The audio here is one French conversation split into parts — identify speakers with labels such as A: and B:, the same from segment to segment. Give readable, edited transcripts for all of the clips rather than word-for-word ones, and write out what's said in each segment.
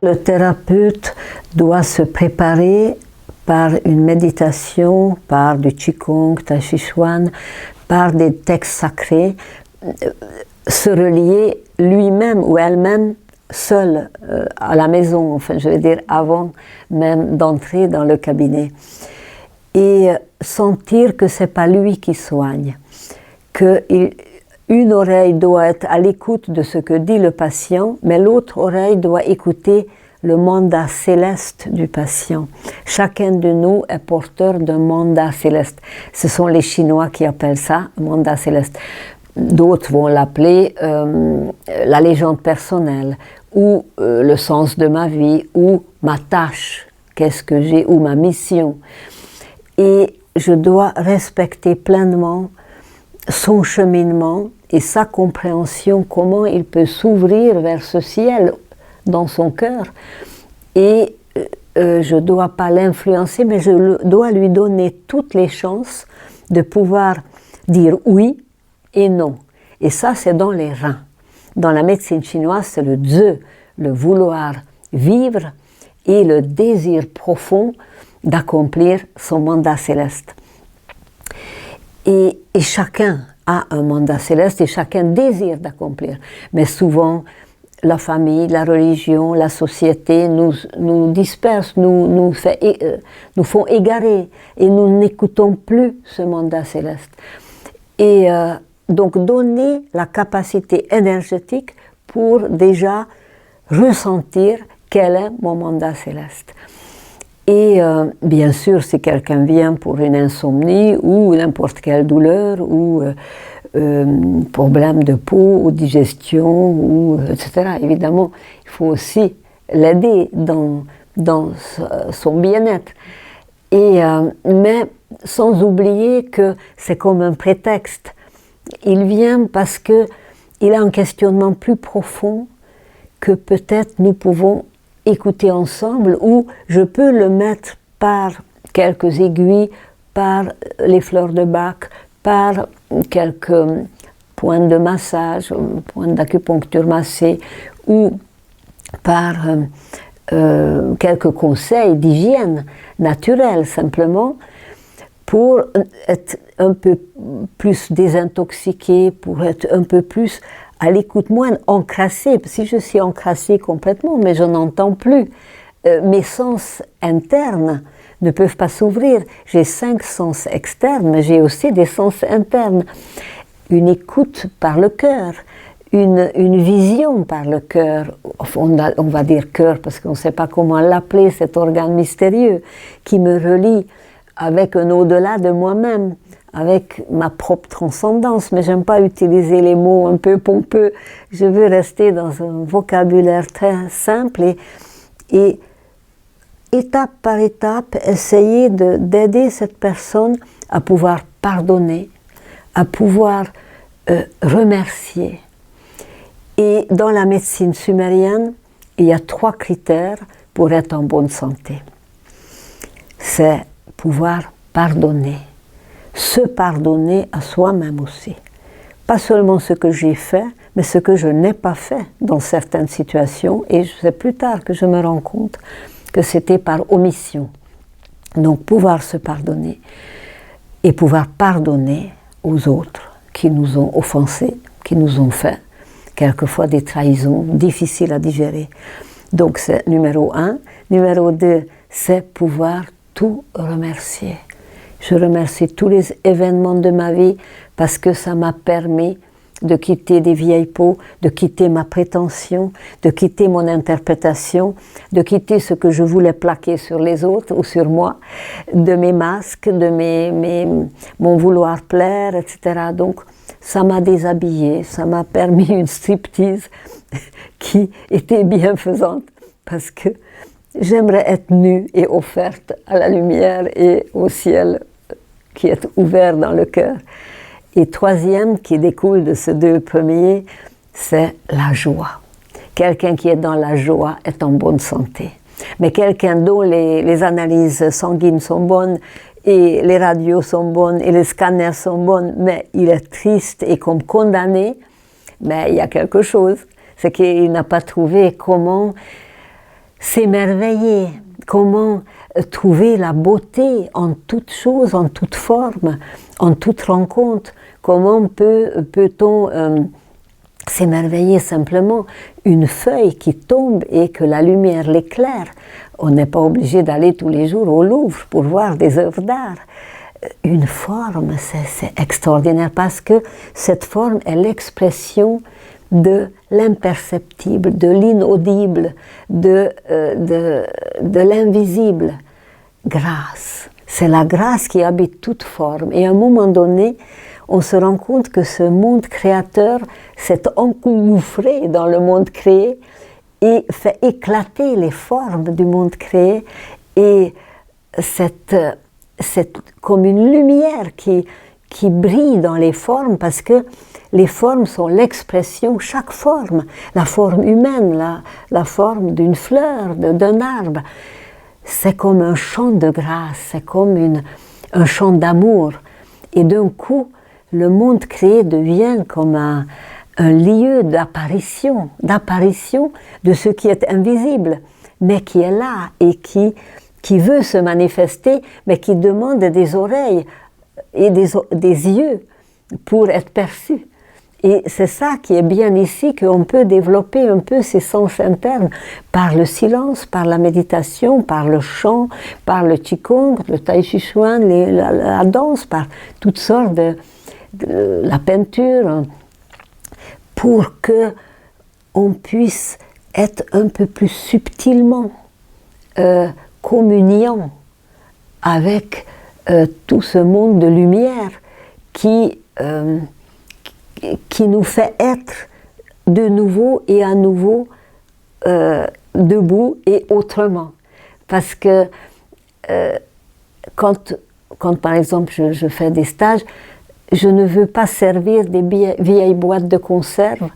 A: Le thérapeute doit se préparer par une méditation, par du Qigong, Tai Chi Chuan, par des textes sacrés, se relier lui-même ou elle-même seul à la maison, enfin je veux dire avant même d'entrer dans le cabinet, et sentir que c'est pas lui qui soigne, qu'une oreille doit être à l'écoute de ce que dit le patient, mais l'autre oreille doit écouter le mandat céleste du patient. Chacun de nous est porteur d'un mandat céleste. Ce sont les Chinois qui appellent ça mandat céleste. D'autres vont l'appeler la légende personnelle, ou le sens de ma vie, ou ma tâche, qu'est-ce que j'ai, ou ma mission. Et je dois respecter pleinement son cheminement et sa compréhension, comment il peut s'ouvrir vers ce ciel dans son cœur. Et je ne dois pas l'influencer, mais je dois lui donner toutes les chances de pouvoir dire oui et non. Et ça, c'est dans les reins. Dans la médecine chinoise, c'est le Zhe, le vouloir vivre et le désir profond d'accomplir son mandat céleste. Et chacun a un mandat céleste et chacun désire d'accomplir. Mais souvent, la famille, la religion, la société nous dispersent, nous font égarer et nous n'écoutons plus ce mandat céleste. Et donc donner la capacité énergétique pour déjà ressentir quel est mon mandat céleste. Et bien sûr, si quelqu'un vient pour une insomnie ou n'importe quelle douleur ou problème de peau ou digestion, ou, etc., évidemment, il faut aussi l'aider dans son bien-être. Mais sans oublier que c'est comme un prétexte. Il vient parce qu'il a un questionnement plus profond que peut-être nous pouvons écouter ensemble, ou je peux le mettre par quelques aiguilles, par les fleurs de Bach, par quelques points de massage, points d'acupuncture massée, ou par quelques conseils d'hygiène naturelle simplement, pour être un peu plus désintoxiqué, pour être un peu plus à l'écoute, moins encrassé. Si je suis encrassé complètement, mais je n'entends plus, mes sens internes ne peuvent pas s'ouvrir. J'ai 5 sens externes, mais j'ai aussi des sens internes. Une écoute par le cœur, une vision par le cœur, on va dire cœur parce qu'on ne sait pas comment l'appeler, cet organe mystérieux qui me relie avec un au-delà de moi-même, avec ma propre transcendance, mais j'aime pas utiliser les mots un peu pompeux, je veux rester dans un vocabulaire très simple et étape par étape, essayer d'aider cette personne à pouvoir pardonner, à pouvoir remercier. Et dans la médecine sumérienne, il y a 3 critères pour être en bonne santé. C'est pouvoir pardonner, se pardonner à soi-même aussi. Pas seulement ce que j'ai fait, mais ce que je n'ai pas fait dans certaines situations, et c'est plus tard que je me rends compte que c'était par omission. Donc pouvoir se pardonner et pouvoir pardonner aux autres qui nous ont offensés, qui nous ont fait quelquefois des trahisons difficiles à digérer. Donc c'est numéro 1. Numéro 2, c'est pouvoir tout remercier. Je remercie tous les événements de ma vie parce que ça m'a permis de quitter des vieilles peaux, de quitter ma prétention, de quitter mon interprétation, de quitter ce que je voulais plaquer sur les autres ou sur moi, de mes masques, de mon vouloir plaire, etc. Donc ça m'a déshabillée, ça m'a permis une striptease qui était bienfaisante parce que j'aimerais être nue et offerte à la lumière et au ciel qui est ouvert dans le cœur. Et troisième, qui découle de ces 2 premiers, c'est la joie. Quelqu'un qui est dans la joie est en bonne santé. Mais quelqu'un dont les analyses sanguines sont bonnes, et les radios sont bonnes, et les scanners sont bonnes, mais il est triste et comme condamné, mais il y a quelque chose. C'est qu'il n'a pas trouvé comment s'émerveiller, comment trouver la beauté en toute chose, en toute forme, en toute rencontre. Comment peut-on s'émerveiller simplement une feuille qui tombe et que la lumière l'éclaire. On n'est pas obligé d'aller tous les jours au Louvre pour voir des œuvres d'art. Une forme, c'est extraordinaire parce que cette forme est l'expression de l'imperceptible, de l'inaudible, de l'invisible. Grâce. C'est la grâce qui habite toute forme. Et à un moment donné, on se rend compte que ce monde créateur s'est engouffré dans le monde créé et fait éclater les formes du monde créé. Et c'est comme une lumière qui brille dans les formes parce que les formes sont l'expression, chaque forme, la forme humaine, la forme d'une fleur, d'un arbre, c'est comme un chant de grâce, c'est comme un chant d'amour. Et d'un coup, le monde créé devient comme un lieu d'apparition de ce qui est invisible, mais qui est là et qui veut se manifester, mais qui demande des oreilles et des yeux pour être perçu. Et c'est ça qui est bien ici, qu'on peut développer un peu ces sens internes par le silence, par la méditation, par le chant, par le qigong, le tai chi chuan, la danse, par toutes sortes de la peinture, pour que on puisse être un peu plus subtilement communiant avec tout ce monde de lumière qui nous fait être de nouveau et à nouveau debout et autrement. Parce que quand par exemple je fais des stages, je ne veux pas servir des vieilles boîtes de conserve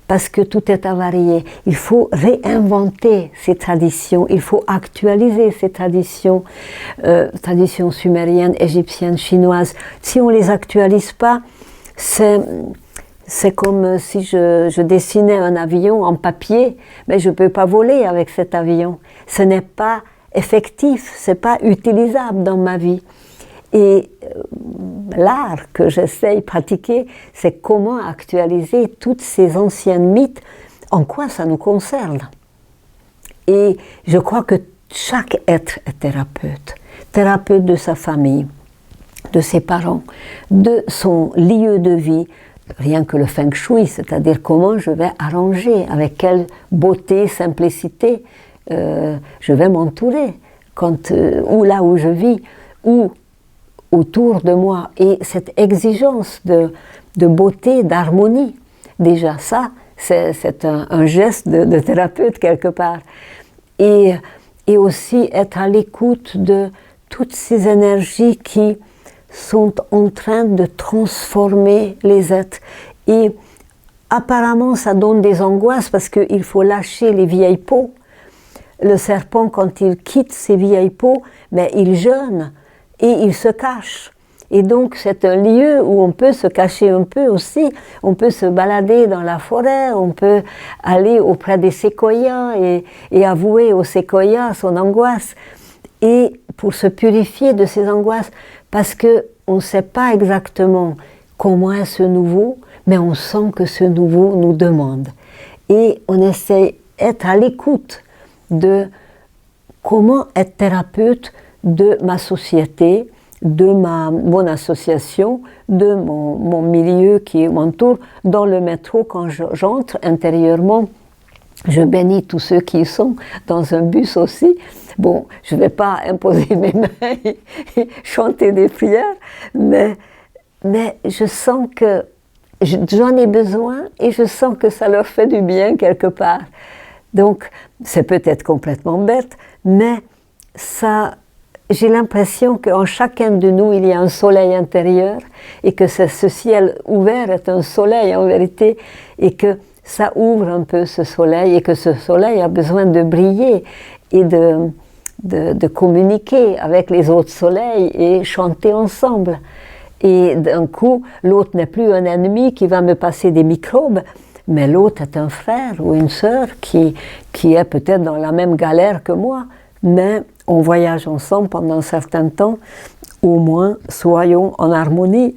A: parce que tout est avarié. Il faut réinventer ces traditions, il faut actualiser ces traditions, traditions sumériennes, égyptiennes, chinoises. Si on ne les actualise pas, c'est comme si je dessinais un avion en papier, mais je ne peux pas voler avec cet avion. Ce n'est pas effectif, ce n'est pas utilisable dans ma vie. Et l'art que j'essaye de pratiquer, c'est comment actualiser toutes ces anciennes mythes, en quoi ça nous concerne. Et je crois que chaque être est thérapeute, thérapeute de sa famille, de ses parents, de son lieu de vie, rien que le feng shui, c'est-à-dire comment je vais arranger, avec quelle beauté, simplicité je vais m'entourer, ou là où je vis, ou autour de moi. Et cette exigence de beauté, d'harmonie, déjà ça, c'est un geste de thérapeute quelque part. Et aussi être à l'écoute de toutes ces énergies qui sont en train de transformer les êtres. Et apparemment, ça donne des angoisses parce qu'il faut lâcher les vieilles peaux. Le serpent, quand il quitte ses vieilles peaux, mais il jeûne et il se cache. Et donc, c'est un lieu où on peut se cacher un peu aussi. On peut se balader dans la forêt, on peut aller auprès des séquoias et avouer aux séquoias son angoisse. Et pour se purifier de ces angoisses, parce qu'on ne sait pas exactement comment est ce nouveau, mais on sent que ce nouveau nous demande. Et on essaie d'être à l'écoute de comment être thérapeute de ma société, de mon association, de mon milieu qui m'entoure. Dans le métro, quand j'entre intérieurement, je bénis tous ceux qui y sont, dans un bus aussi. Bon, je ne vais pas imposer mes mains et chanter des prières, mais je sens que j'en ai besoin et je sens que ça leur fait du bien quelque part. Donc, c'est peut-être complètement bête, mais ça, j'ai l'impression qu'en chacun de nous, il y a un soleil intérieur et que ce ciel ouvert est un soleil en vérité et que ça ouvre un peu ce soleil et que ce soleil a besoin de briller et de communiquer avec les autres soleils et chanter ensemble. Et d'un coup, l'autre n'est plus un ennemi qui va me passer des microbes, mais l'autre est un frère ou une sœur qui est peut-être dans la même galère que moi, mais on voyage ensemble pendant un certain temps, au moins soyons en harmonie.